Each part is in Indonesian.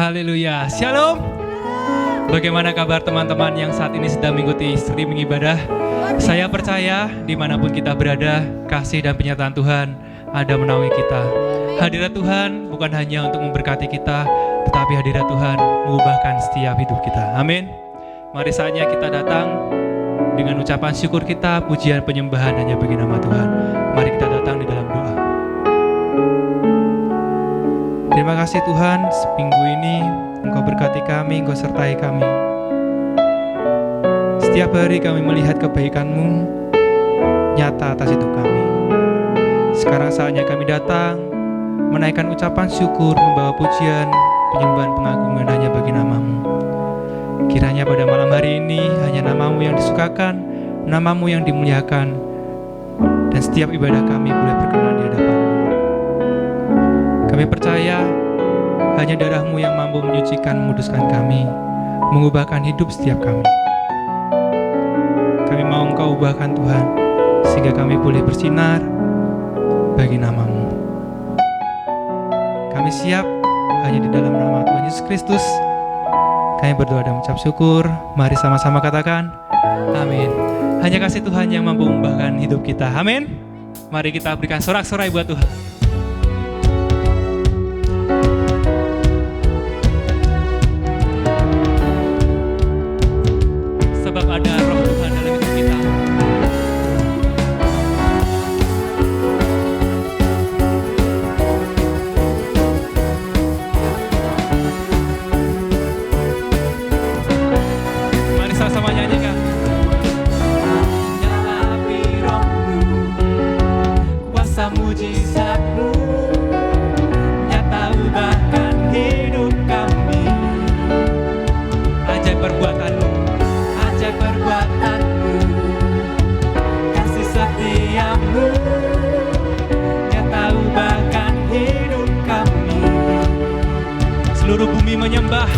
Haleluya. Shalom. Bagaimana kabar teman-teman yang saat ini sedang mengikuti streaming ibadah? Saya percaya dimanapun kita berada, kasih dan penyertaan Tuhan ada menaungi kita. Hadirat Tuhan bukan hanya untuk memberkati kita, tetapi hadirat Tuhan mengubahkan setiap hidup kita. Amin. Mari saatnya kita datang dengan ucapan syukur kita, pujian penyembahan hanya bagi nama Tuhan. Mari kita datang di dalam doa. Terima kasih Tuhan, seminggu ini Engkau berkati kami, Engkau sertai kami. Setiap hari kami melihat kebaikan-Mu nyata atas hidup kami. Sekarang saatnya kami datang menaikkan ucapan syukur, membawa pujian, penyembahan, pengagungan hanya bagi nama-Mu. Kiranya pada malam hari ini hanya nama-Mu yang disukakan, nama-Mu yang dimuliakan, dan setiap ibadah kami boleh berkenan di hadapan-Mu. Kami percaya hanya darah-Mu yang mampu menyucikan, menguduskan kami, mengubahkan hidup setiap kami. Kami mau Engkau ubahkan Tuhan, sehingga kami boleh bersinar bagi nama-Mu. Kami siap hanya di dalam nama Tuhan Yesus Kristus. Kami berdoa dan mengucap syukur. Mari sama-sama katakan amin. Hanya kasih Tuhan yang mampu mengubahkan hidup kita. Amin. Mari kita berikan sorak-sorai buat Tuhan. Sebab ada roh Tuhan dalam hidup kita. Mari sama-sama nyanyikan. Nyalapi roh-Mu, kuasa mujizat-Mu, nyata ubahkan hidup kami. Ajaib perbuatan-Mu, kasih setia-Mu, nyata ubahkan hidup kami. Seluruh bumi menyembah,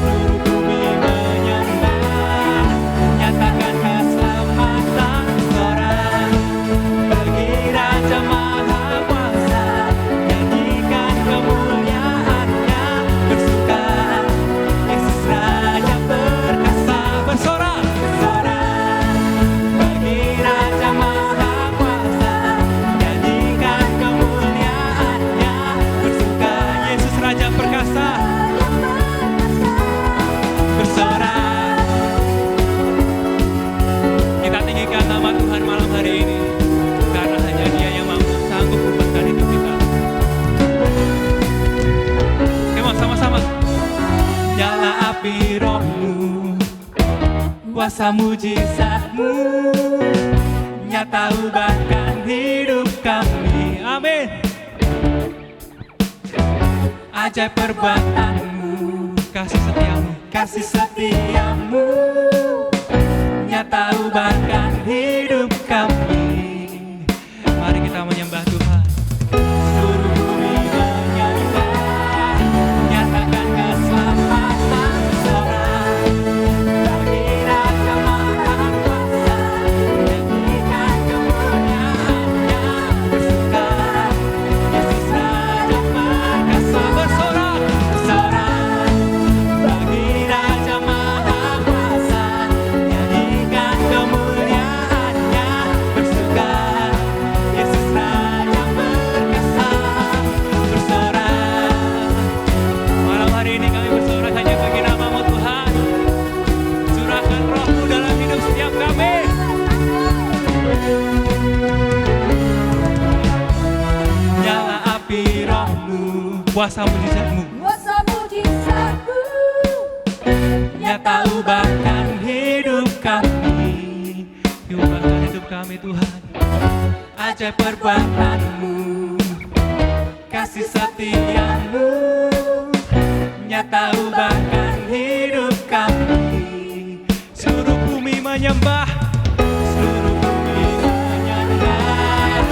seluruh bumi menyembah, nyatakan keselamatan seorang bagi Raja Maha Kuasa, nyanyikan kemuliaan-Nya, bersuka Yesus Raja perkasa, bersorak bagi Raja Maha Kuasa, nyanyikan kemuliaan-Nya, bersuka Yesus Raja perkasa, bersorak. Kita tinggikan nama Tuhan malam hari ini, karena hanya Dia yang mampu sanggup mengubahkan hidup kita. Come on, sama-sama. Nyala api roh-Mu, kuasa mujizat-Mu, nyata ubahkan hidup kami. Amin. Ajaib perbuatan-Mu, kasih setia-Mu, nyata ubahkan hidup kami. Mari kita menyembah Tuhan. Seluruh bumi menyembah, nyatakan keselamatan seorang bagi Raja Maha Kuasa, nyanyikan kemuliaan-Nya, bersuka Yesus Raja perkasa, bersorak bagi Raja Maha Kuasa, nyanyikan kemuliaan-Nya, bersuka Yesus Raja perkasa, bersorak. Malam hari ini kami bersorak hanya bagi nama-Mu Tuhan. Curahkan roh-Mu dalam hidup setiap kami. Nyala api roh-Mu, kuasa mujizat-Mu, nyata ubahkan hidup kami. Ubahkan hidup kami Tuhan. Ajaib perbuatan-Mu, kasih setia-Mu, nyata ubahkan hidup kami. Seluruh bumi menyembah, seluruh bumi menyembah,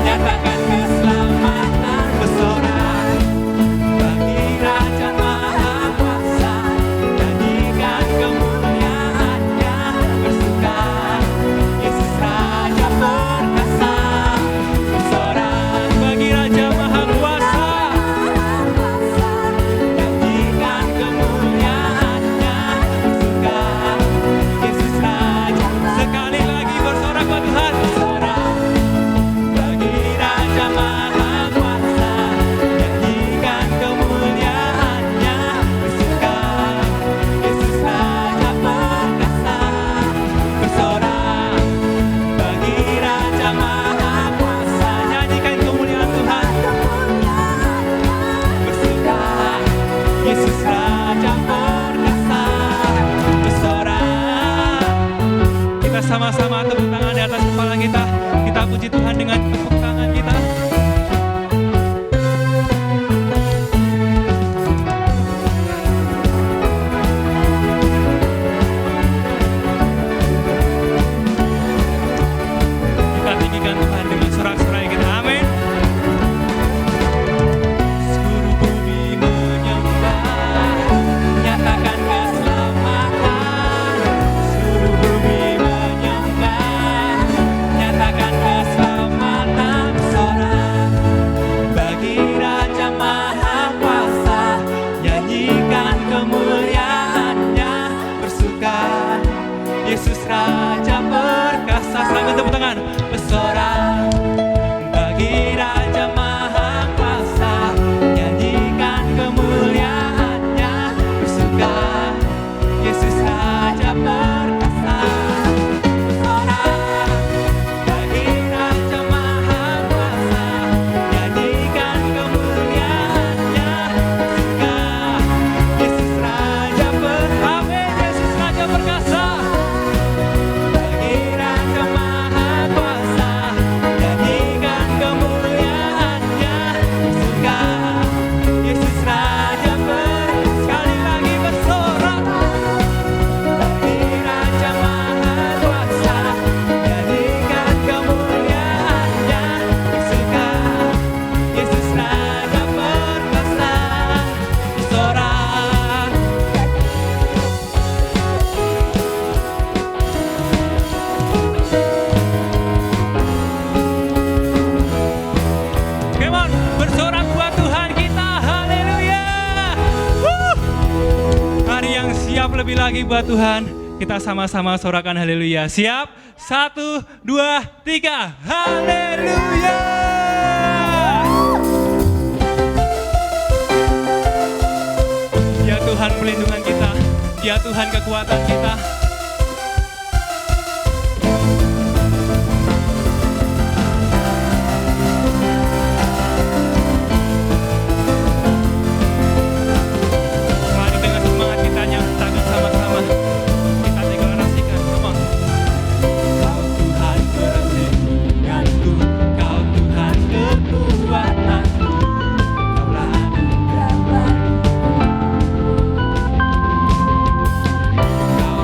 nyatakan keselamatan, bersorak bagi Raja Maha Kuasa, nyanyikan kemuliaan-Nya, bersuka Yesus Raja perkasa, bersorak bagi Raja Maha Kuasa, nyanyikan sama-sama tepuk tangan di atas kepala kita. Kita puji Tuhan dengan tepuk tangan kita. Kita tinggikan Tuhan dengan sorak-sorai kita. Amin. Seluruh bumi menyembah, nyatakan keselamatan. Seluruh bumi menyembah, nyatakan keselamatan. Sorak bagi Raja Maha Kuasa, nyanyikan kemuliaannya, bersuka Yesus Raja perkasa. Sambil tepuk tangan. Bersorak bagi Raja Maha Kuasa, nyanyikan kemuliaannya, bersuka Yesus Raja perkasa. Bersorak bagi Raja Maha Kuasa, nyanyikan kemuliaannya, bersuka Yesus Raja perkasa. Amin. Yesus Raja perkasa. Bagi Raja Maha Kuasa, nyanyikan kemuliaannya, bersuka Yesus Raja perkasa. Sekali lagi bersorak. Bagi Raja Maha Kuasa, nyanyikan kemuliaannya, bersuka Yesus Raja perkasa. Bersorak. Come on, bersorak buat Tuhan kita. Haleluya. Hari yang siap lebih lagi buat Tuhan. Kita sama-sama sorakan haleluya. Siap? 1, 2, 3. Haleluya. Dia Tuhan pelindungan kita. Dia Tuhan kekuatan kita. Mari dengan semangat kita nyatakan sama-sama. Kita deklarasikan. Come on. Kau Tuhan perlindunganku, Kau Tuhan kekuatanku, Kaulah anugerah bagiku. Kau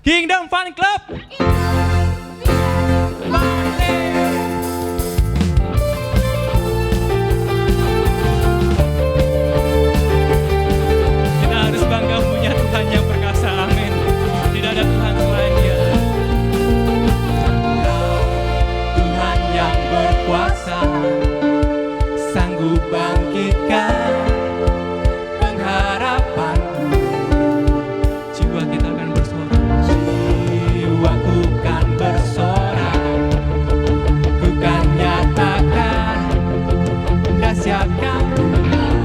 Kingdom Fan Club. Kita harus bangga punya Tuhan yang perkasa, amin. Tidak ada Tuhan selain Dia. Kau Tuhan yang berkuasa, sanggup bangkitkan pengharapanku. Jiwa kita akan bersorak, jiwaku kan bersorak. Ku kan nyatakan dahsyatkan Tuhan.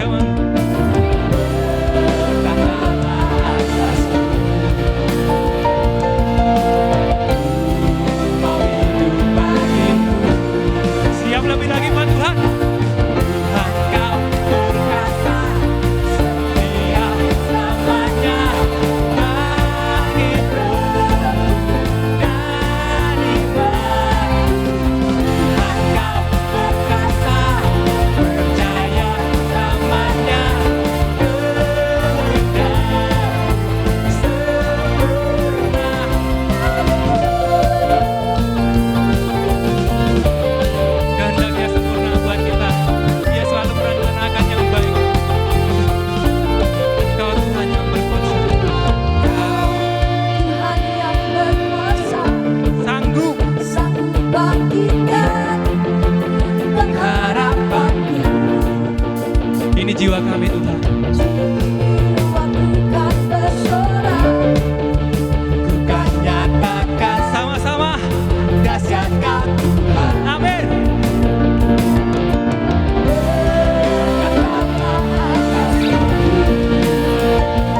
Come on. Katalah atasku, mau hidup bagimu. Siap lebih lagi buat Tuhan. Tuhan kau berkasa, setia selamanya, bangkit dari mati. Tuhan kau berkasa, percaya selamanya, kehendaknya sempurna buat kita. Dia selalu merencanakan yang baik. Engkau Tuhan yang berkuasa, Tuhan yang berkuasa, sanggup sanggup bangkitkan pengharapanku. ini jiwa kami Tuhan. Jiwaku kan bersorak, Ku kan nyatakan sama-sama dahsyatkan Tuhan. Amin.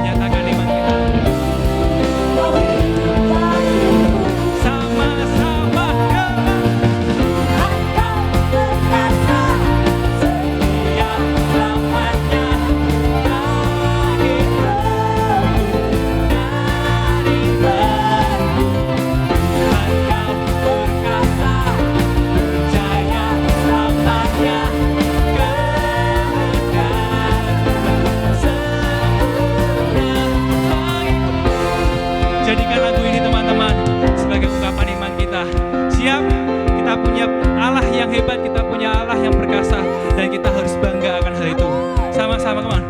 Nyatakan iman kita mau hidup bagimu. sama-sama. Tuhan kau berkasa, Setia selamanya, bangkit dari mati. Tuhan kau berkasa, percaya selamanya, kehendakmu sempurna bagiku. Jadikan lagu ini teman-teman sebagai ungkapan iman kita. Siap? Kita punya Allah yang hebat, kita punya Allah yang perkasa, dan kita harus bangga akan hal itu. Sama-sama, teman.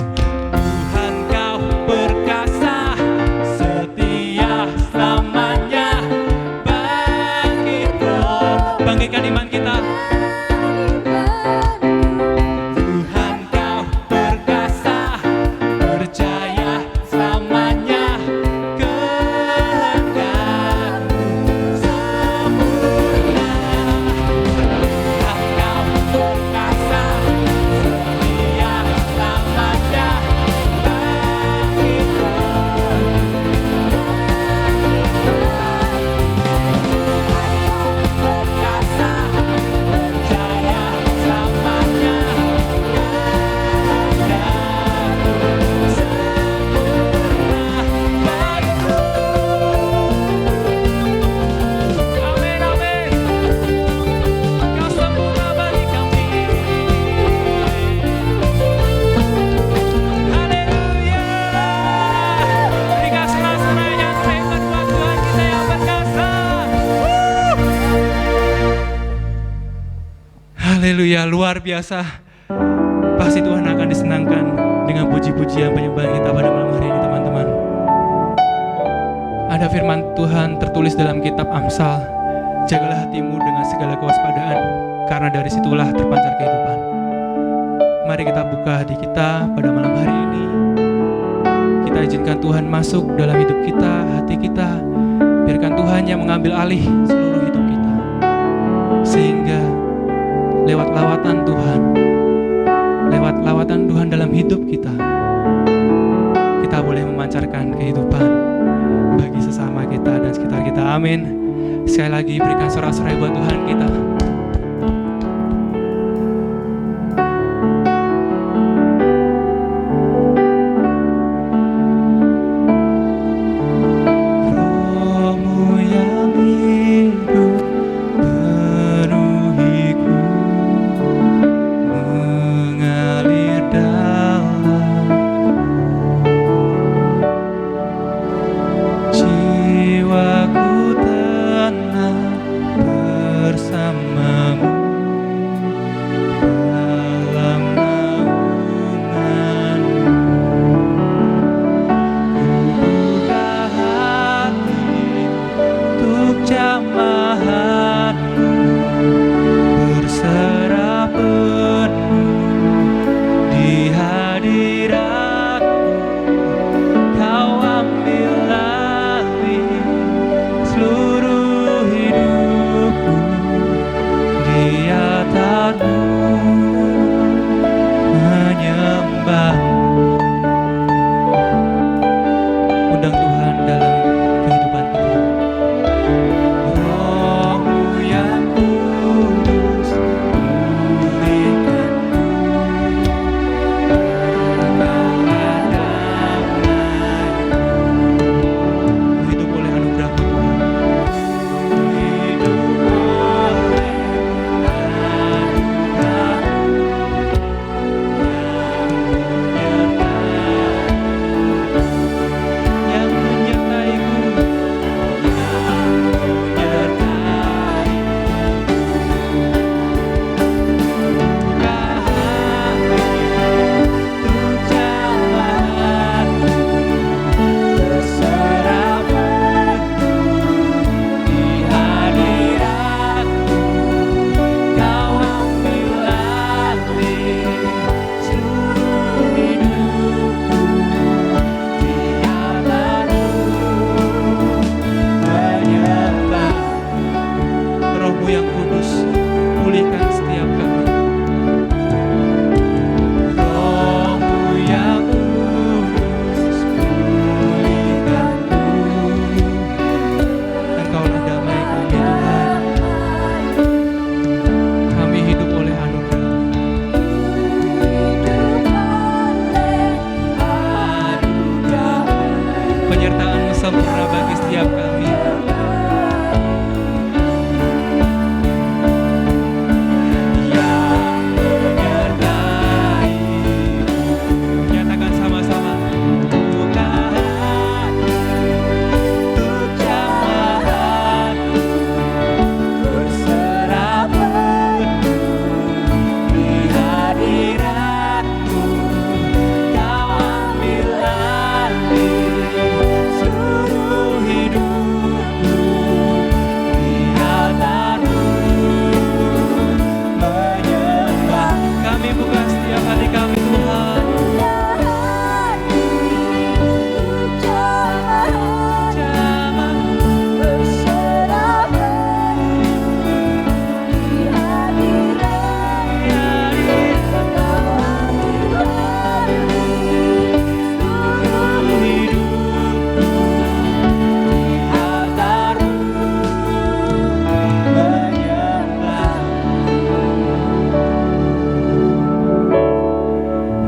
Tuhan kau perkasa, setia selamanya, bangkitkan iman kita. Tuhan kau perkasa, percaya selamanya, kehendakmu sempurna. Tuhan kau perkasa, setia selamanya, bangkit. berkasa, Haleluya, luar biasa. Pasti Tuhan akan disenangkan dengan puji-pujian penyembahan kita pada malam hari ini, teman-teman. Ada firman Tuhan tertulis dalam kitab Amsal, jagalah hatimu dengan segala kewaspadaan, karena dari situlah terpancar kehidupan. Mari kita buka hati kita pada malam hari ini. Kita izinkan Tuhan masuk dalam hidup kita, hati kita. Biarkan Tuhan yang mengambil alih seluruh hidup kita, sehingga lewat lawatan Tuhan dalam hidup kita, kita boleh memancarkan kehidupan bagi sesama kita dan sekitar kita. Amin. Sekali lagi berikan sorak-sorai buat Tuhan kita.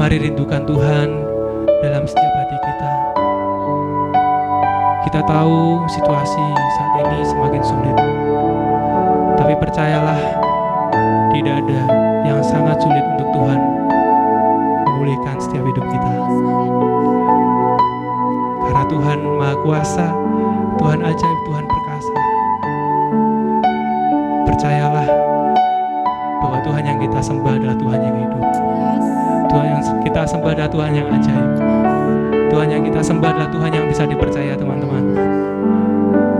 Mari rindukan Tuhan dalam setiap hati kita. Kita tahu situasi saat ini semakin sulit, tapi percayalah, tidak ada yang sangat sulit untuk Tuhan memulihkan setiap hidup kita. Karena Tuhan Maha Kuasa, Tuhan ajaib, Tuhan perkasa. Percayalah bahwa bahwa Tuhan yang kita sembah adalah Tuhan yang hidup. Yes. Tuhan yang kita sembah adalah Tuhan yang ajaib. Tuhan yang kita sembah adalah Tuhan yang bisa dipercaya, teman-teman.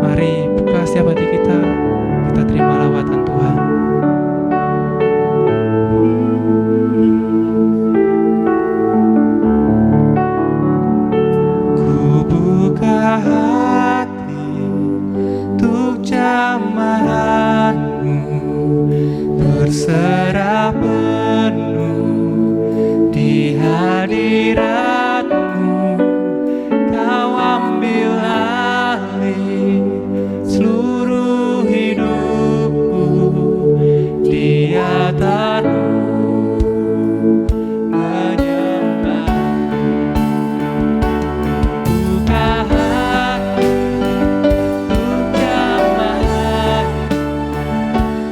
Mari buka setiap hati kita terima lawatan Tuhan. Ku buka hati untuk jamahan-Mu, berserah penuh di hadirat-Mu. Kau ambil alih seluruh hidupku, di atas-Mu menyembah. Buka hati untuk jamahan,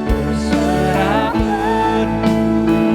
berserah penuh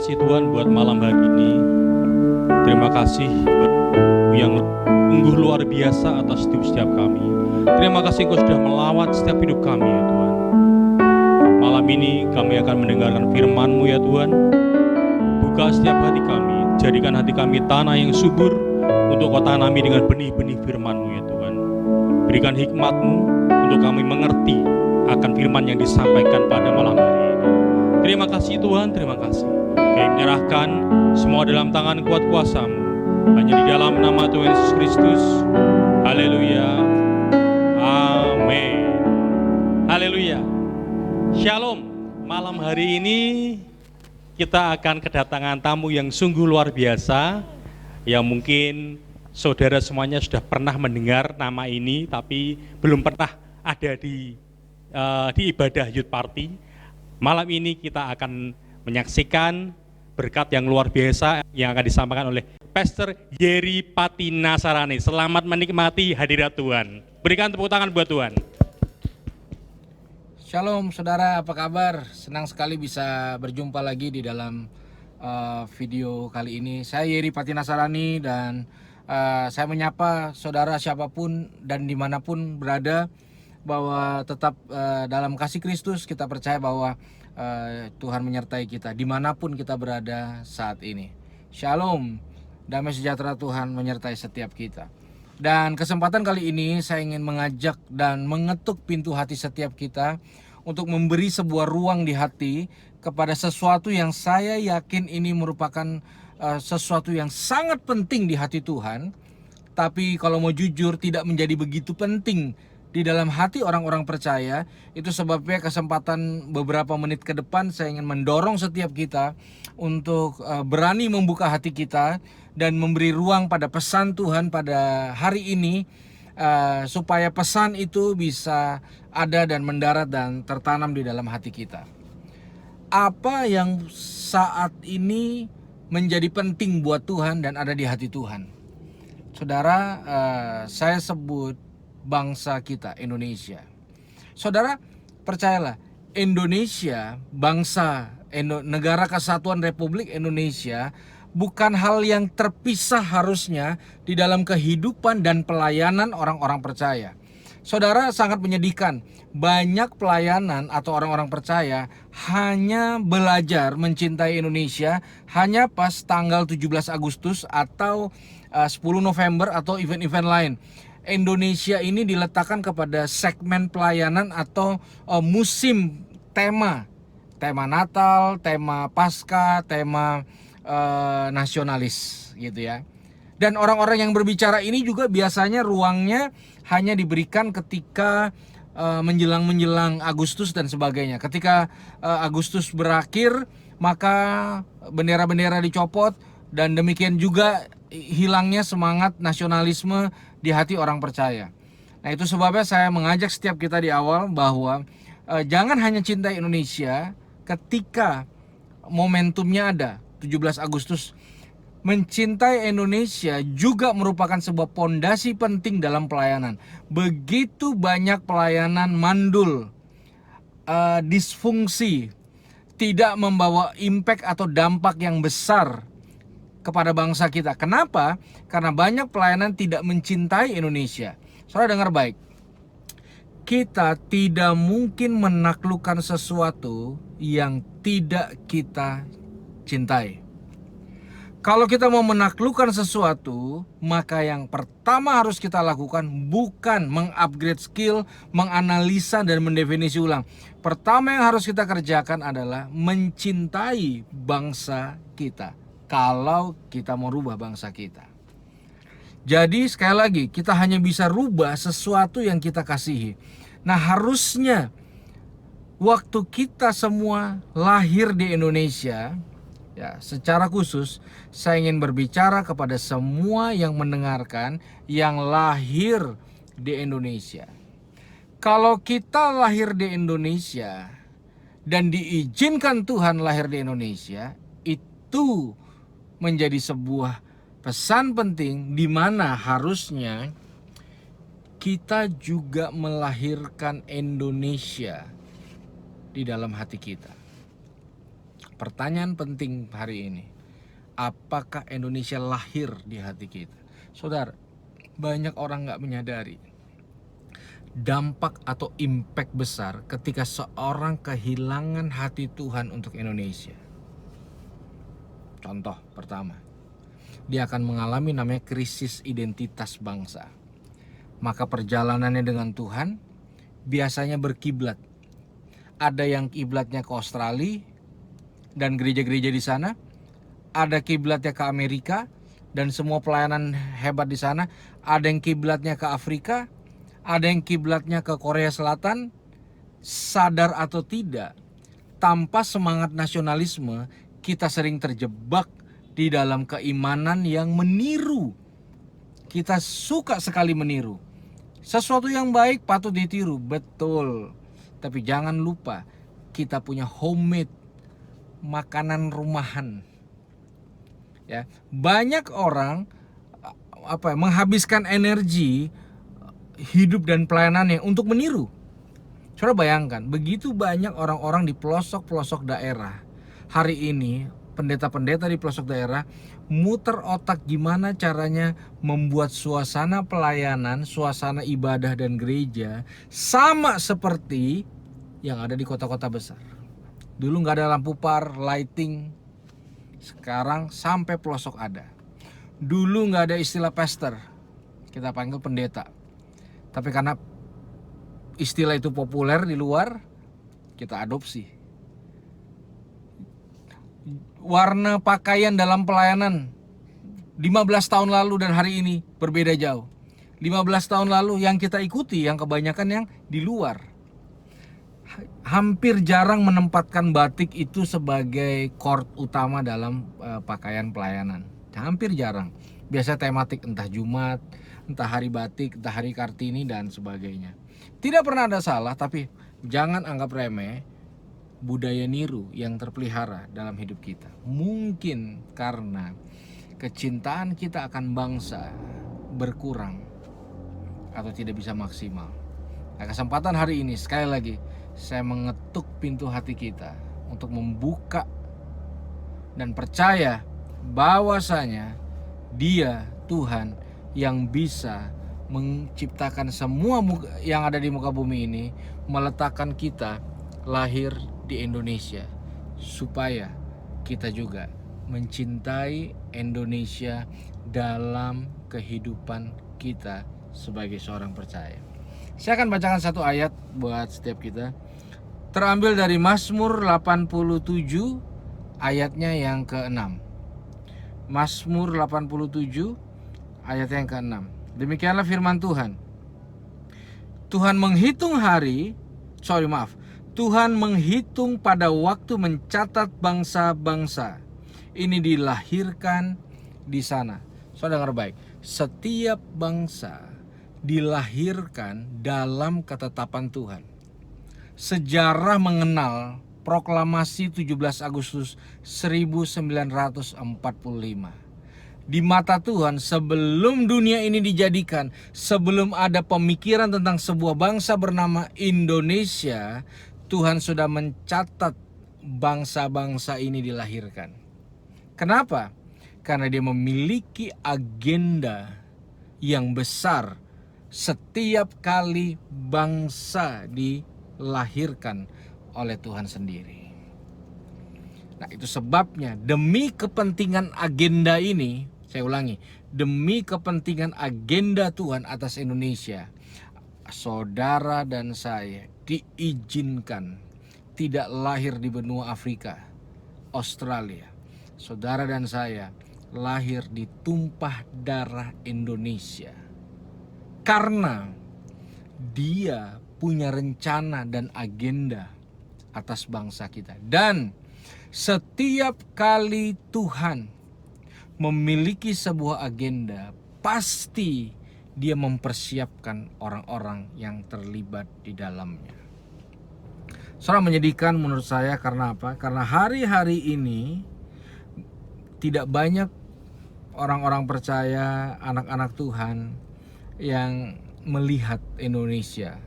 kasih Tuhan buat malam hari ini. Terima kasih yang sungguh luar biasa atas hidup setiap kami. Terima kasih Engkau sudah melawat setiap hidup kami ya Tuhan. Malam ini kami akan mendengarkan firman-Mu ya Tuhan. Buka setiap hati kami, jadikan hati kami tanah yang subur untuk Kau tanami dengan benih-benih firman-Mu ya Tuhan. Berikan hikmat-Mu untuk kami mengerti akan firman yang disampaikan pada malam hari ini. Terima kasih Tuhan, terima kasih. Kami menyerahkan semua dalam tangan kuat kuasa-Mu, hanya di dalam nama Tuhan Yesus Kristus. Haleluya, amin. Haleluya. Shalom. Malam hari ini kita akan kedatangan tamu yang sungguh luar biasa, yang mungkin saudara semuanya sudah pernah mendengar nama ini, tapi belum pernah ada di ibadah Youth Party. Malam ini kita akan menyaksikan berkat yang luar biasa yang akan disampaikan oleh Pastor Yeri Patinasarani. Selamat menikmati hadirat Tuhan. Berikan tepuk tangan buat Tuhan. Shalom saudara, apa kabar? Senang sekali bisa berjumpa lagi di dalam video kali ini. Saya Yeri Patinasarani dan saya menyapa saudara siapapun dan dimanapun berada, bahwa tetap dalam kasih Kristus. Kita percaya bahwa Tuhan menyertai kita dimanapun kita berada saat ini. Shalom, damai sejahtera Tuhan menyertai setiap kita. Dan kesempatan kali ini saya ingin mengajak dan mengetuk pintu hati setiap kita untuk memberi sebuah ruang di hati kepada sesuatu yang saya yakin ini merupakan sesuatu yang sangat penting di hati Tuhan. Tapi kalau mau jujur, tidak menjadi begitu penting di dalam hati orang-orang percaya. Itu sebabnya kesempatan beberapa menit ke depan saya ingin mendorong setiap kita untuk berani membuka hati kita dan memberi ruang pada pesan Tuhan pada hari ini, supaya pesan itu bisa ada dan mendarat dan tertanam di dalam hati kita. Apa yang saat ini menjadi penting buat Tuhan dan ada di hati Tuhan? Saudara, saya sebut bangsa kita, Indonesia. Saudara, percayalah, Indonesia, negara kesatuan Republik Indonesia bukan hal yang terpisah harusnya di dalam kehidupan dan pelayanan orang-orang percaya. Saudara, sangat menyedihkan, banyak pelayanan atau orang-orang percaya hanya belajar mencintai Indonesia hanya pas tanggal 17 Agustus atau 10 November atau event-event lain. Indonesia ini diletakkan kepada segmen pelayanan atau musim tema Natal, tema Paskah, tema nasionalis gitu ya. Dan orang-orang yang berbicara ini juga biasanya ruangnya hanya diberikan ketika menjelang Agustus dan sebagainya. Ketika Agustus berakhir, maka bendera-bendera dicopot dan demikian juga hilangnya semangat nasionalisme di hati orang percaya. Nah, itu sebabnya saya mengajak setiap kita di awal bahwa jangan hanya cintai Indonesia ketika momentumnya ada 17 Agustus. Mencintai Indonesia juga merupakan sebuah pondasi penting dalam pelayanan. Begitu banyak pelayanan mandul, disfungsi, tidak membawa impact atau dampak yang besar kepada bangsa kita. Kenapa? Karena banyak pelayanan tidak mencintai Indonesia. Saudara dengar baik, kita tidak mungkin menaklukkan sesuatu yang tidak kita cintai. Kalau kita mau menaklukkan sesuatu, maka yang pertama harus kita lakukan bukan mengupgrade skill, menganalisa dan mendefinisi ulang. Pertama yang harus kita kerjakan adalah mencintai bangsa kita. Kalau kita mau rubah bangsa kita. Jadi sekali lagi, kita hanya bisa rubah sesuatu yang kita kasihi. Nah, harusnya waktu kita semua lahir di Indonesia, ya, secara khusus saya ingin berbicara kepada semua yang mendengarkan yang lahir di Indonesia. Kalau kita lahir di Indonesia dan diizinkan Tuhan lahir di Indonesia, itu menjadi sebuah pesan penting di mana harusnya kita juga melahirkan Indonesia di dalam hati kita. Pertanyaan penting hari ini, apakah Indonesia lahir di hati kita? Saudara, banyak orang gak menyadari dampak atau impact besar ketika seorang kehilangan hati Tuhan untuk Indonesia. Contoh pertama, dia akan mengalami namanya krisis identitas bangsa. Maka perjalanannya dengan Tuhan biasanya berkiblat. Ada yang kiblatnya ke Australia dan gereja-gereja di sana, ada kiblatnya ke Amerika dan semua pelayanan hebat di sana, ada yang kiblatnya ke Afrika, ada yang kiblatnya ke Korea Selatan. Sadar atau tidak, tanpa semangat nasionalisme, kita sering terjebak di dalam keimanan yang meniru. Kita suka sekali meniru. Sesuatu yang baik patut ditiru, betul. Tapi jangan lupa, kita punya homemade, makanan rumahan. Ya, banyak orang menghabiskan energi hidup dan pelayanannya untuk meniru. Saudara bayangkan, begitu banyak orang-orang di pelosok-pelosok daerah. Hari ini pendeta-pendeta di pelosok daerah muter otak gimana caranya membuat suasana pelayanan, suasana ibadah dan gereja sama seperti yang ada di kota-kota besar. Dulu nggak ada lampu par, lighting. Sekarang sampai pelosok ada. Dulu nggak ada istilah pastor, kita panggil pendeta. Tapi karena istilah itu populer di luar, kita adopsi. Warna pakaian dalam pelayanan 15 tahun lalu dan hari ini berbeda jauh. 15 tahun lalu yang kita ikuti, yang kebanyakan yang di luar. Hampir jarang menempatkan batik itu sebagai chord utama dalam pakaian pelayanan. Hampir jarang. Biasa tematik, entah Jumat, entah hari batik, entah hari Kartini dan sebagainya. Tidak pernah ada salah, tapi jangan anggap remeh budaya niru yang terpelihara dalam hidup kita. Mungkin karena kecintaan kita akan bangsa berkurang atau tidak bisa maksimal. Nah, kesempatan hari ini sekali lagi saya mengetuk pintu hati kita untuk membuka dan percaya bahwasanya Dia Tuhan yang bisa menciptakan semua yang ada di muka bumi ini, meletakkan kita lahir di Indonesia supaya kita juga mencintai Indonesia dalam kehidupan kita sebagai seorang percaya. Saya akan bacakan satu ayat buat setiap kita, terambil dari Mazmur 87 ayatnya yang ke-6. Mazmur 87 ayat yang ke-6. Demikianlah firman Tuhan. Tuhan menghitung pada waktu mencatat bangsa-bangsa. Ini dilahirkan di sana. Saudara dengar baik. Setiap bangsa dilahirkan dalam ketetapan Tuhan. Sejarah mengenal proklamasi 17 Agustus 1945. Di mata Tuhan, sebelum dunia ini dijadikan, sebelum ada pemikiran tentang sebuah bangsa bernama Indonesia, Tuhan sudah mencatat bangsa-bangsa ini dilahirkan. Kenapa? Karena Dia memiliki agenda yang besar setiap kali bangsa dilahirkan oleh Tuhan sendiri. Nah, itu sebabnya demi kepentingan agenda ini, saya ulangi, demi kepentingan agenda Tuhan atas Indonesia, saudara dan saya diizinkan tidak lahir di benua Afrika, Australia. Saudara dan saya lahir di tumpah darah Indonesia. Karena Dia punya rencana dan agenda atas bangsa kita. Dan setiap kali Tuhan memiliki sebuah agenda, pasti Dia mempersiapkan orang-orang yang terlibat di dalamnya. Sangat menyedihkan menurut saya, karena apa? Karena hari-hari ini tidak banyak orang-orang percaya, anak-anak Tuhan yang melihat Indonesia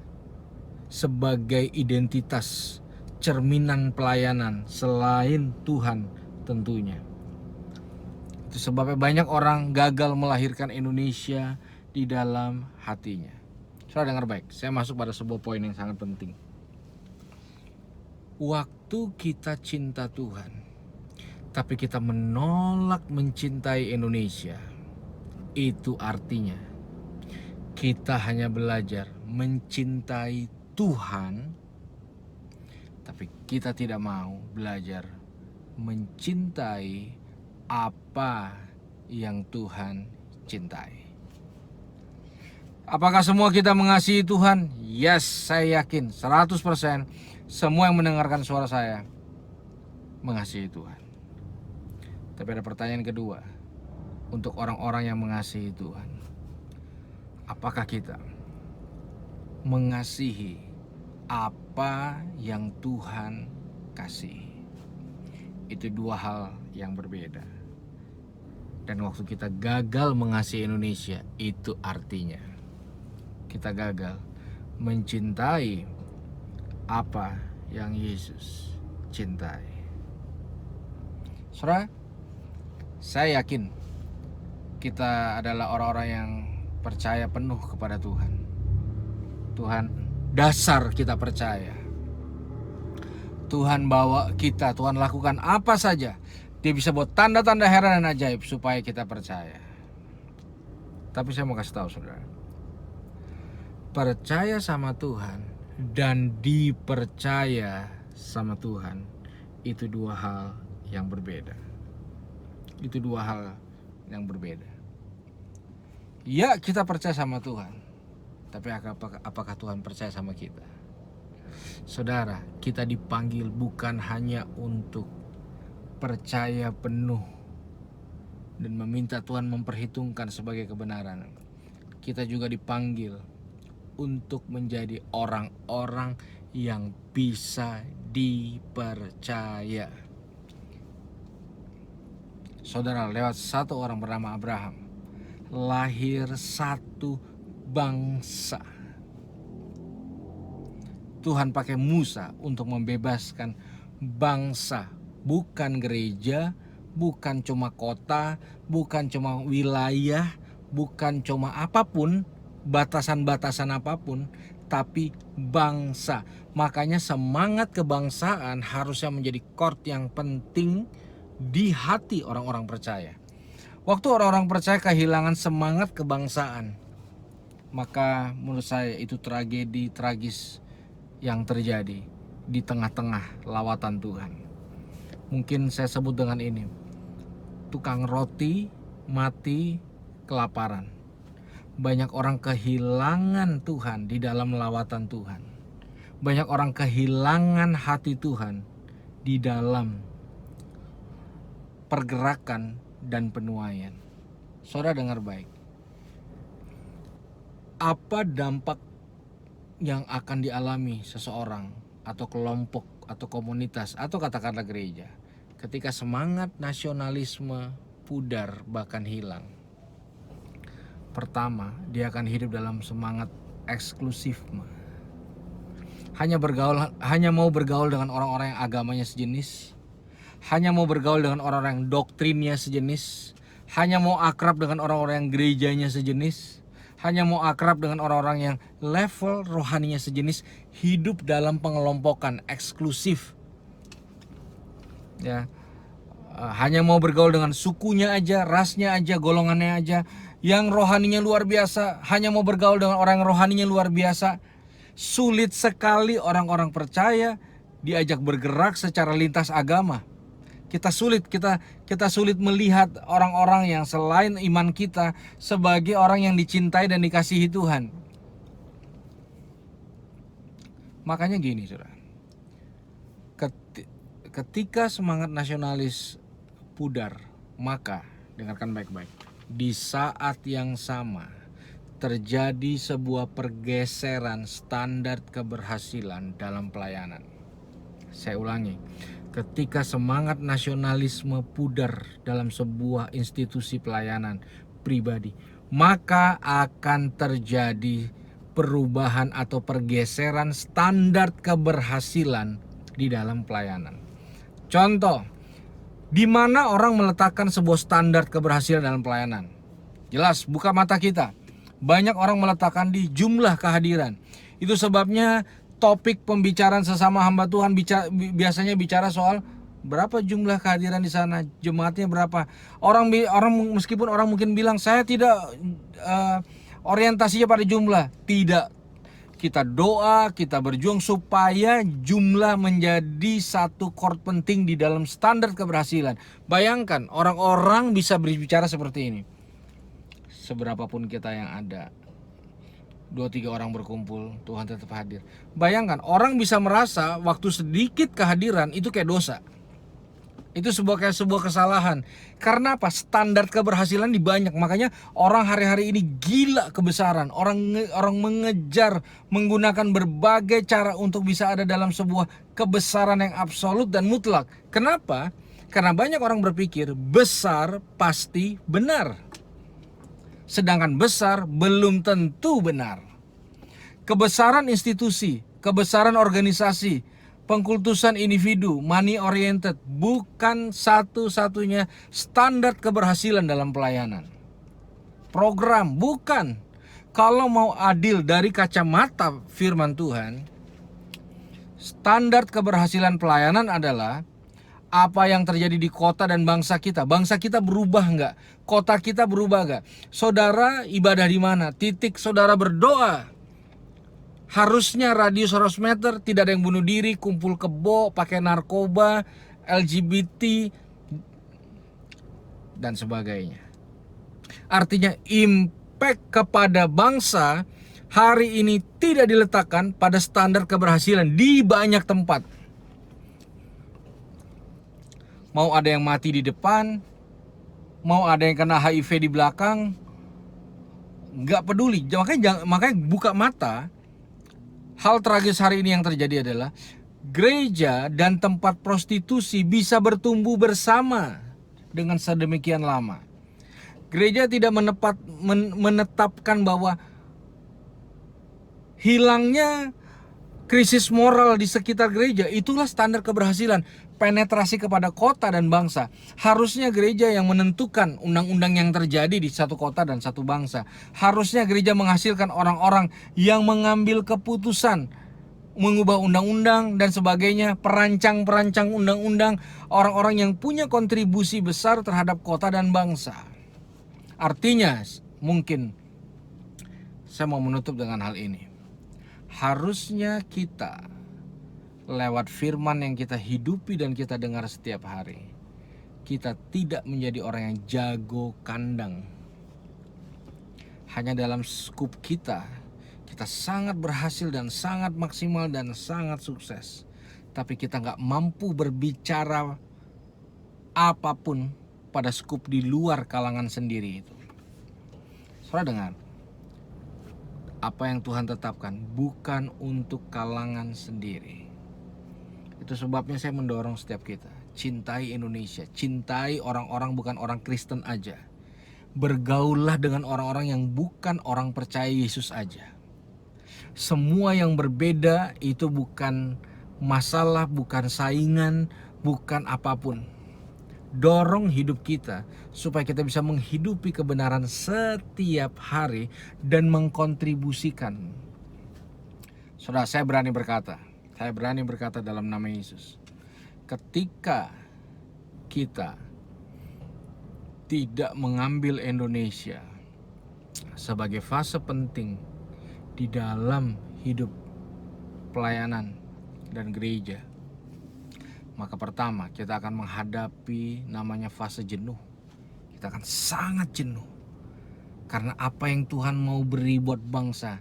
sebagai identitas cerminan pelayanan selain Tuhan tentunya. Itu sebabnya banyak orang gagal melahirkan Indonesia di dalam hatinya. Saudara dengar baik, saya masuk pada sebuah poin yang sangat penting. Waktu kita cinta Tuhan, tapi kita menolak mencintai Indonesia, itu artinya kita hanya belajar mencintai Tuhan, tapi kita tidak mau belajar mencintai apa yang Tuhan cintai. Apakah semua kita mengasihi Tuhan? Yes, saya yakin 100% semua yang mendengarkan suara saya mengasihi Tuhan. Tapi ada pertanyaan kedua untuk orang-orang yang mengasihi Tuhan. Apakah kita mengasihi apa yang Tuhan kasih? Itu dua hal yang berbeda. Dan waktu kita gagal mengasihi Indonesia, itu artinya kita gagal mencintai apa yang Yesus cintai. Saudara, saya yakin kita adalah orang-orang yang percaya penuh kepada Tuhan. Tuhan, dasar kita percaya. Tuhan bawa kita, Tuhan lakukan apa saja. Dia bisa buat tanda-tanda heran dan ajaib supaya kita percaya. Tapi saya mau kasih tahu saudara, percaya sama Tuhan dan dipercaya sama Tuhan itu dua hal yang berbeda. Itu dua hal yang berbeda. Ya, kita percaya sama Tuhan, tapi apakah Tuhan percaya sama kita? Saudara, kita dipanggil bukan hanya untuk percaya penuh dan meminta Tuhan memperhitungkan sebagai kebenaran. Kita juga dipanggil untuk menjadi orang-orang yang bisa dipercaya. Saudara, lewat satu orang bernama Abraham lahir satu bangsa. Tuhan pakai Musa untuk membebaskan bangsa, bukan gereja, bukan cuma kota, bukan cuma wilayah, bukan cuma apapun, batasan-batasan apapun, tapi bangsa. Makanya semangat kebangsaan harusnya menjadi chord yang penting di hati orang-orang percaya. Waktu orang-orang percaya kehilangan semangat kebangsaan, maka menurut saya itu tragedi tragis yang terjadi di tengah-tengah lawatan Tuhan. Mungkin saya sebut dengan ini, tukang roti mati kelaparan. Banyak orang kehilangan Tuhan di dalam lawatan Tuhan. Banyak orang kehilangan hati Tuhan di dalam pergerakan dan penuaian. Saudara dengar baik. Apa dampak yang akan dialami seseorang atau kelompok atau komunitas atau katakanlah gereja ketika semangat nasionalisme pudar bahkan hilang? Pertama, dia akan hidup dalam semangat eksklusifme. Hanya mau bergaul dengan orang-orang yang agamanya sejenis, hanya mau bergaul dengan orang-orang yang doktrinnya sejenis, hanya mau akrab dengan orang-orang yang gerejanya sejenis, hanya mau akrab dengan orang-orang yang level rohaninya sejenis, hidup dalam pengelompokan eksklusif. Ya, hanya mau bergaul dengan sukunya aja, rasnya aja, golongannya aja. Yang rohaninya luar biasa, hanya mau bergaul dengan orang yang rohaninya luar biasa. Sulit sekali orang-orang percaya diajak bergerak secara lintas agama. Kita sulit melihat orang-orang yang selain iman kita sebagai orang yang dicintai dan dikasihi Tuhan. Makanya gini, saudara. Ketika semangat nasionalis pudar, maka dengarkan baik-baik. Di saat yang sama terjadi sebuah pergeseran standar keberhasilan dalam pelayanan. Saya ulangi. Ketika semangat nasionalisme pudar dalam sebuah institusi pelayanan pribadi, maka akan terjadi perubahan atau pergeseran standar keberhasilan di dalam pelayanan. Contoh, di mana orang meletakkan sebuah standar keberhasilan dalam pelayanan? Jelas, buka mata kita. Banyak orang meletakkan di jumlah kehadiran. Itu sebabnya topik pembicaraan sesama hamba Tuhan biasanya bicara soal berapa jumlah kehadiran di sana, jemaatnya berapa. Orang meskipun orang mungkin bilang saya tidak orientasinya pada jumlah. Tidak. Kita doa, kita berjuang supaya jumlah menjadi satu chord penting di dalam standar keberhasilan. Bayangkan orang-orang bisa berbicara seperti ini. Seberapapun kita yang ada, 2-3 orang berkumpul, Tuhan tetap hadir. Bayangkan orang bisa merasa waktu sedikit kehadiran itu kayak dosa. Itu sebuah kesalahan. Karena apa? Standar keberhasilan di banyak. Makanya orang hari-hari ini gila kebesaran. Orang mengejar menggunakan berbagai cara untuk bisa ada dalam sebuah kebesaran yang absolut dan mutlak. Kenapa? Karena banyak orang berpikir besar pasti benar. Sedangkan besar belum tentu benar. Kebesaran institusi, kebesaran organisasi, pengkultusan individu, money oriented bukan satu-satunya standar keberhasilan dalam pelayanan. Program bukan. Kalau mau adil dari kacamata firman Tuhan, standar keberhasilan pelayanan adalah apa yang terjadi di kota dan bangsa kita. Bangsa kita berubah nggak? Kota kita berubah nggak? Saudara ibadah di mana? Titik saudara berdoa. Harusnya radius 100 meter, tidak ada yang bunuh diri, kumpul kebo, pakai narkoba, LGBT, dan sebagainya. Artinya impact kepada bangsa hari ini tidak diletakkan pada standar keberhasilan di banyak tempat. Mau ada yang mati di depan, mau ada yang kena HIV di belakang, nggak peduli. Makanya buka mata. Hal tragis hari ini yang terjadi adalah gereja dan tempat prostitusi bisa bertumbuh bersama dengan sedemikian lama. Gereja tidak menetapkan bahwa hilangnya krisis moral di sekitar gereja itulah standar keberhasilan. Penetrasi kepada kota dan bangsa. Harusnya gereja yang menentukan undang-undang yang terjadi di satu kota dan satu bangsa. Harusnya gereja menghasilkan orang-orang yang mengambil keputusan, mengubah undang-undang dan sebagainya, perancang-perancang undang-undang, orang-orang yang punya kontribusi besar terhadap kota dan bangsa. Artinya, mungkin saya mau menutup dengan hal ini. Harusnya kita lewat firman yang kita hidupi dan kita dengar setiap hari, kita tidak menjadi orang yang jago kandang. Hanya dalam skup kita sangat berhasil dan sangat maksimal dan sangat sukses. Tapi kita gak mampu berbicara apapun pada skup di luar kalangan sendiri itu. Saudara dengar, apa yang Tuhan tetapkan bukan untuk kalangan sendiri. Itu sebabnya saya mendorong setiap kita, cintai Indonesia, cintai orang-orang bukan orang Kristen aja. Bergaullah dengan orang-orang yang bukan orang percaya Yesus aja. Semua yang berbeda itu bukan masalah, bukan saingan, bukan apapun. Dorong hidup kita supaya kita bisa menghidupi kebenaran setiap hari dan mengkontribusikan. Saudara, saya berani berkata dalam nama Yesus, ketika kita tidak mengambil Indonesia sebagai fase penting di dalam hidup pelayanan dan gereja, maka pertama kita akan menghadapi namanya fase jenuh. Kita akan sangat jenuh karena apa yang Tuhan mau beri buat bangsa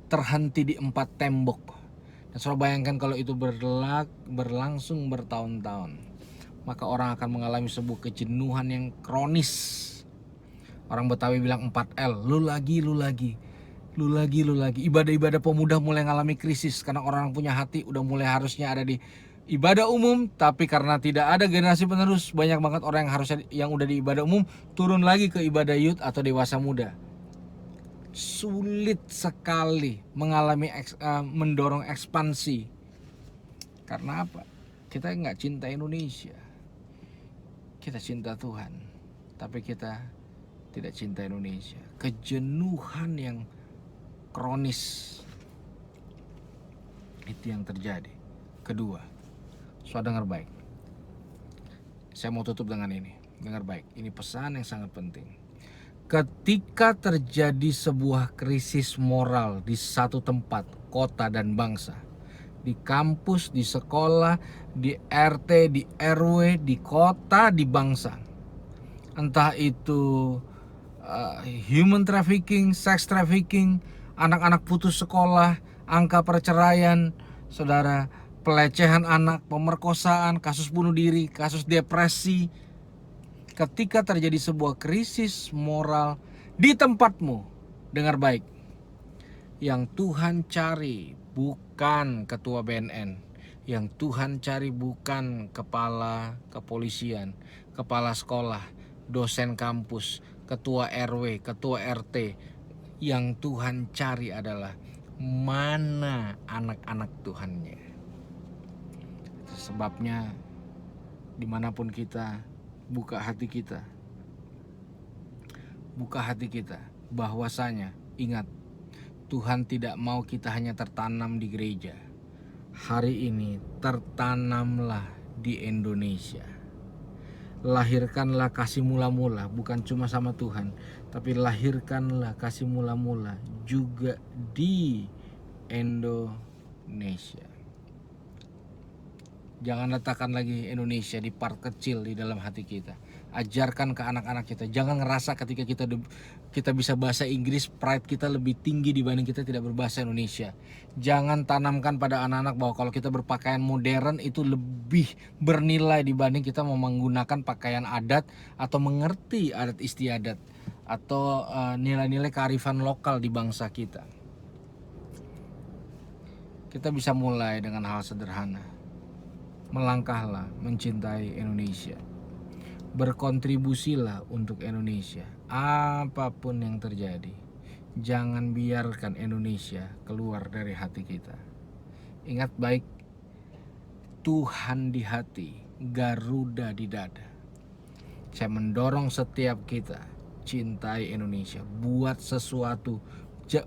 terhenti di 4 tembok. Dan saudara bayangkan kalau itu berlangsung bertahun-tahun, maka orang akan mengalami sebuah kejenuhan yang kronis. Orang Betawi bilang 4L, lu lagi. Ibadah-ibadah pemuda mulai mengalami krisis karena orang punya hati udah mulai harusnya ada di ibadah umum, tapi karena tidak ada generasi penerus, banyak banget orang yang harusnya yang udah di ibadah umum turun lagi ke ibadah youth atau dewasa muda. Sulit sekali mengalami mendorong ekspansi. Karena apa? Kita nggak cinta Indonesia. Kita cinta Tuhan, tapi kita tidak cinta Indonesia. Kejenuhan yang kronis itu yang terjadi. Kedua, saudara dengar baik. Saya mau tutup dengan ini. Dengar baik, ini pesan yang sangat penting. Ketika terjadi sebuah krisis moral di satu tempat, kota dan bangsa, di kampus, di sekolah, di RT, di RW, di kota, di bangsa, entah itu human trafficking, sex trafficking, anak-anak putus sekolah, angka perceraian, saudara, pelecehan anak, pemerkosaan, kasus bunuh diri, kasus depresi. Ketika terjadi sebuah krisis moral di tempatmu, dengar baik, yang Tuhan cari bukan ketua BNN, yang Tuhan cari bukan kepala kepolisian, kepala sekolah, dosen kampus, ketua RW, ketua RT. Yang Tuhan cari adalah mana anak-anak Tuhannya. Itu sebabnya dimanapun kita, buka hati kita, bahwasanya ingat, Tuhan tidak mau kita hanya tertanam di gereja. Hari ini tertanamlah di Indonesia. Lahirkanlah kasih mula-mula, bukan cuma sama Tuhan, tapi lahirkanlah kasih mula-mula juga di Indonesia. Jangan letakkan lagi Indonesia di part kecil di dalam hati kita. Ajarkan ke anak-anak kita. Jangan ngerasa ketika kita bisa bahasa Inggris, pride kita lebih tinggi dibanding kita tidak berbahasa Indonesia. Jangan tanamkan pada anak-anak bahwa kalau kita berpakaian modern itu lebih bernilai dibanding kita mau menggunakan pakaian adat atau mengerti adat istiadat atau nilai-nilai kearifan lokal di bangsa kita. Kita bisa mulai dengan hal sederhana. Melangkahlah mencintai Indonesia. Berkontribusilah untuk Indonesia. Apapun yang terjadi, jangan biarkan Indonesia keluar dari hati kita. Ingat baik, Tuhan di hati, Garuda di dada. Saya mendorong setiap kita cintai Indonesia. Buat sesuatu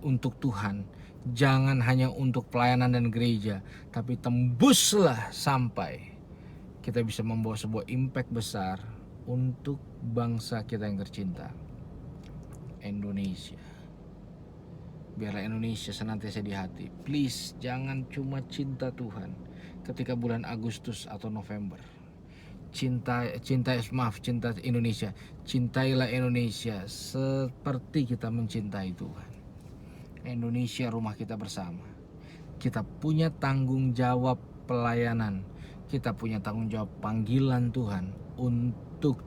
untuk Tuhan. Jangan hanya untuk pelayanan dan gereja, tapi tembuslah sampai kita bisa membawa sebuah impact besar untuk bangsa kita yang tercinta, Indonesia. Biarlah Indonesia senantiasa di hati. Please, jangan cuma cinta Tuhan ketika bulan Agustus atau November. Cinta Indonesia. Cintailah Indonesia seperti kita mencintai Tuhan. Indonesia rumah kita bersama. Kita punya tanggung jawab pelayanan. Kita punya tanggung jawab panggilan Tuhan untuk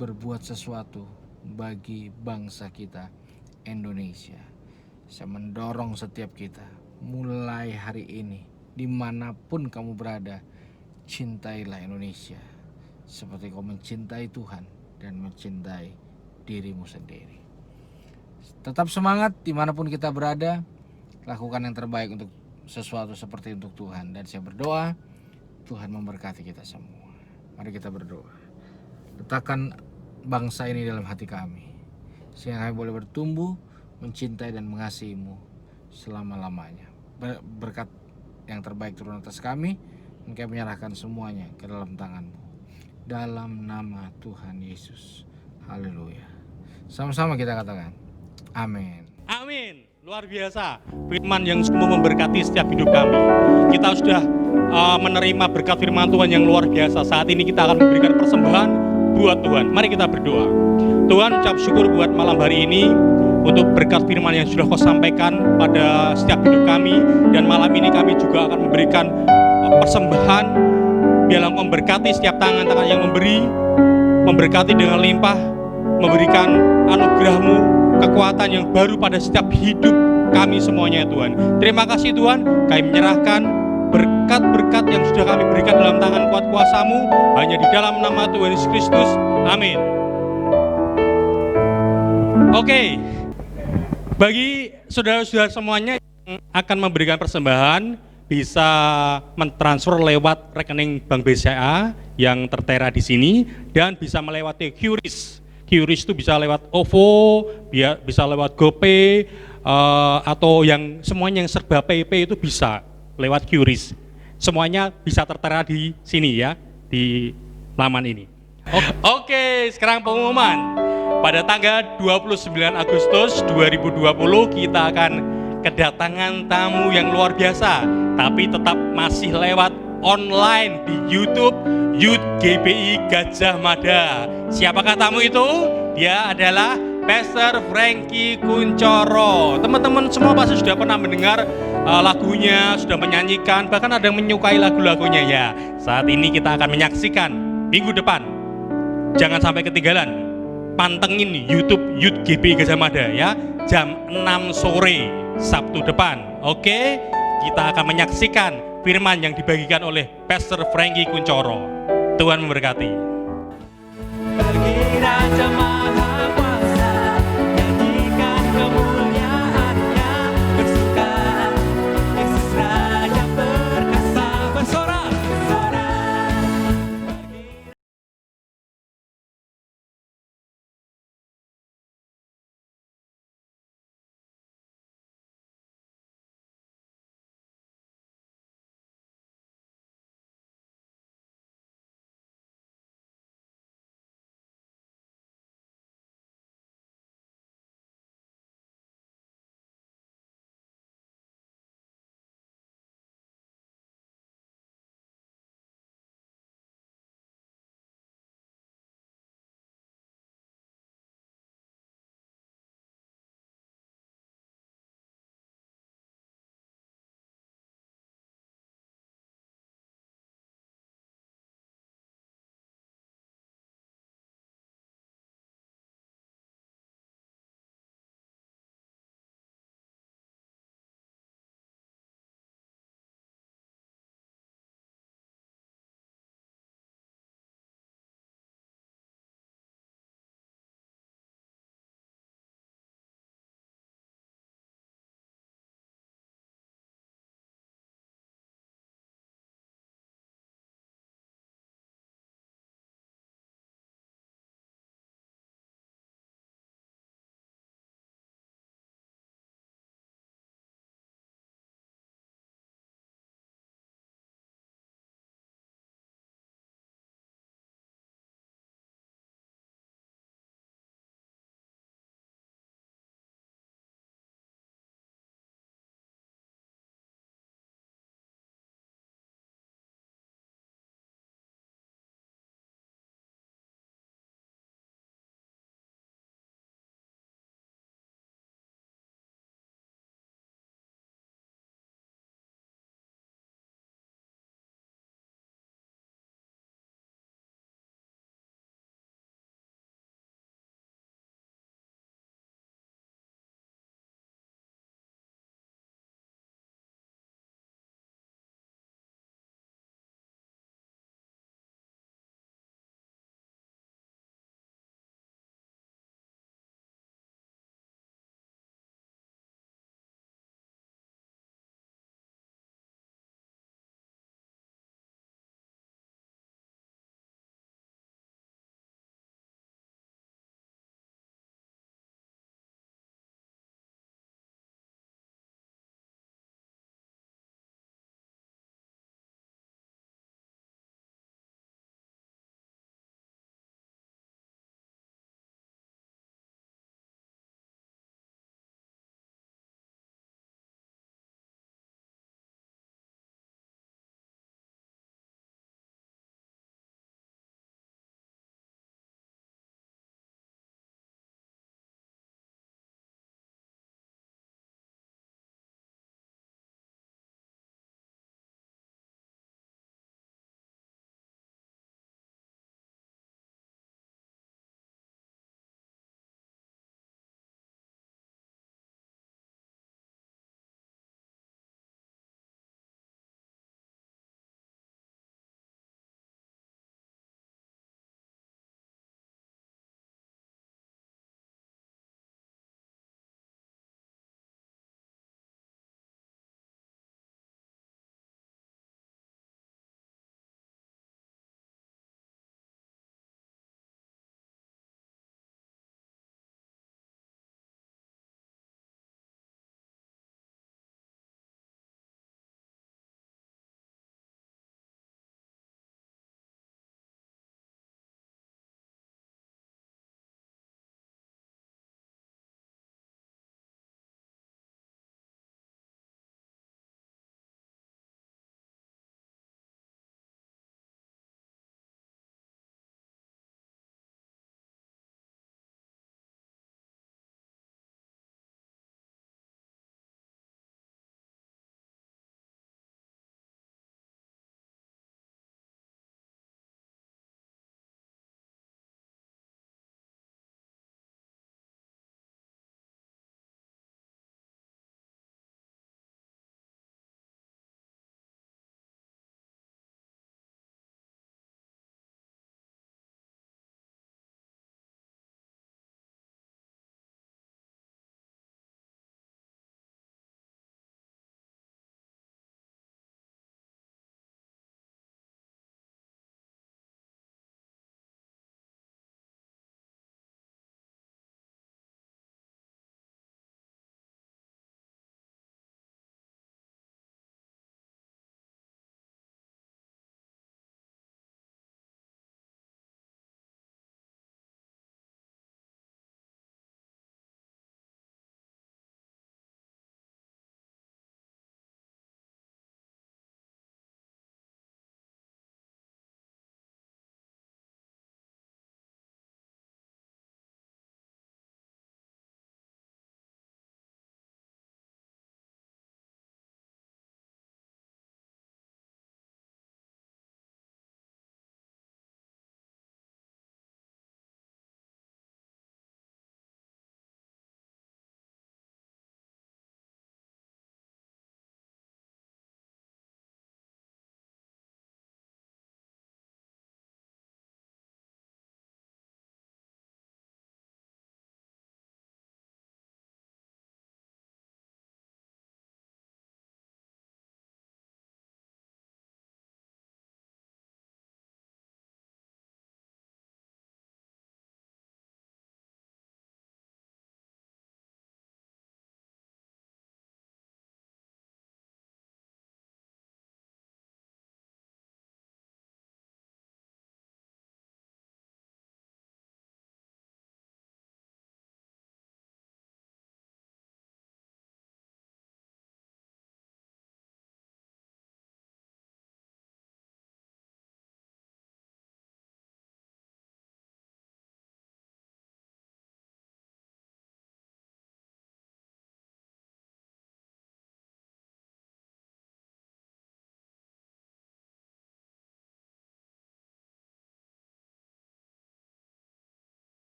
berbuat sesuatu bagi bangsa kita, Indonesia. Saya mendorong setiap kita, mulai hari ini, dimanapun kamu berada, cintailah Indonesia seperti kau mencintai Tuhan dan mencintai dirimu sendiri. Tetap semangat dimanapun kita berada. Lakukan yang terbaik untuk sesuatu seperti untuk Tuhan. Dan saya berdoa Tuhan memberkati kita semua. Mari kita berdoa. Letakkan bangsa ini dalam hati kami, sehingga kami boleh bertumbuh, mencintai dan mengasihi-Mu selama-lamanya. Berkat yang terbaik turun atas kami, dan kami menyerahkan semuanya ke dalam tangan-Mu. Dalam nama Tuhan Yesus. Haleluya. Sama-sama kita katakan amin. Amin. Luar biasa. Firman yang sungguh memberkati setiap hidup kami. Kita sudah menerima berkat firman Tuhan yang luar biasa. Saat ini kita akan memberikan persembahan buat Tuhan. Mari kita berdoa. Tuhan, ucap syukur buat malam hari ini untuk berkat firman yang sudah Kau sampaikan pada setiap hidup kami. Dan malam ini kami juga akan memberikan persembahan. Biarlah Kau memberkati setiap tangan-tangan yang memberi, memberkati dengan limpah, memberikan anugerah-Mu, kekuatan yang baru pada setiap hidup kami semuanya Tuhan. Terima kasih Tuhan, kami menyerahkan berkat-berkat yang sudah kami berikan dalam tangan kuat kuasa-Mu, hanya di dalam nama Tuhan Yesus Kristus. Amin. Oke, bagi saudara-saudara semuanya yang akan memberikan persembahan, bisa mentransfer lewat rekening Bank BCA yang tertera di sini dan bisa melewati QRIS. QRIS itu bisa lewat OVO, bisa lewat GoPay, atau yang semuanya yang serba PayPay itu bisa lewat QRIS. Semuanya bisa tertera di sini ya, di laman ini. Oke, sekarang pengumuman. Pada tanggal 29 Agustus 2020 kita akan kedatangan tamu yang luar biasa, tapi tetap masih lewat online di YouTube Youth GBI Gajah Mada. Siapakah tamu itu? Dia adalah Pastor Frankie Kuncoro. Teman-teman semua pasti sudah pernah mendengar lagunya, sudah menyanyikan, bahkan ada yang menyukai lagu-lagunya ya. Saat ini kita akan menyaksikan minggu depan. Jangan sampai ketinggalan. Pantengin YouTube Youth GBI Gajah Mada ya, jam 6 sore Sabtu depan. Oke, kita akan menyaksikan firman yang dibagikan oleh Pastor Frankie Kuncoro. Tuhan memberkati. Bagi Raja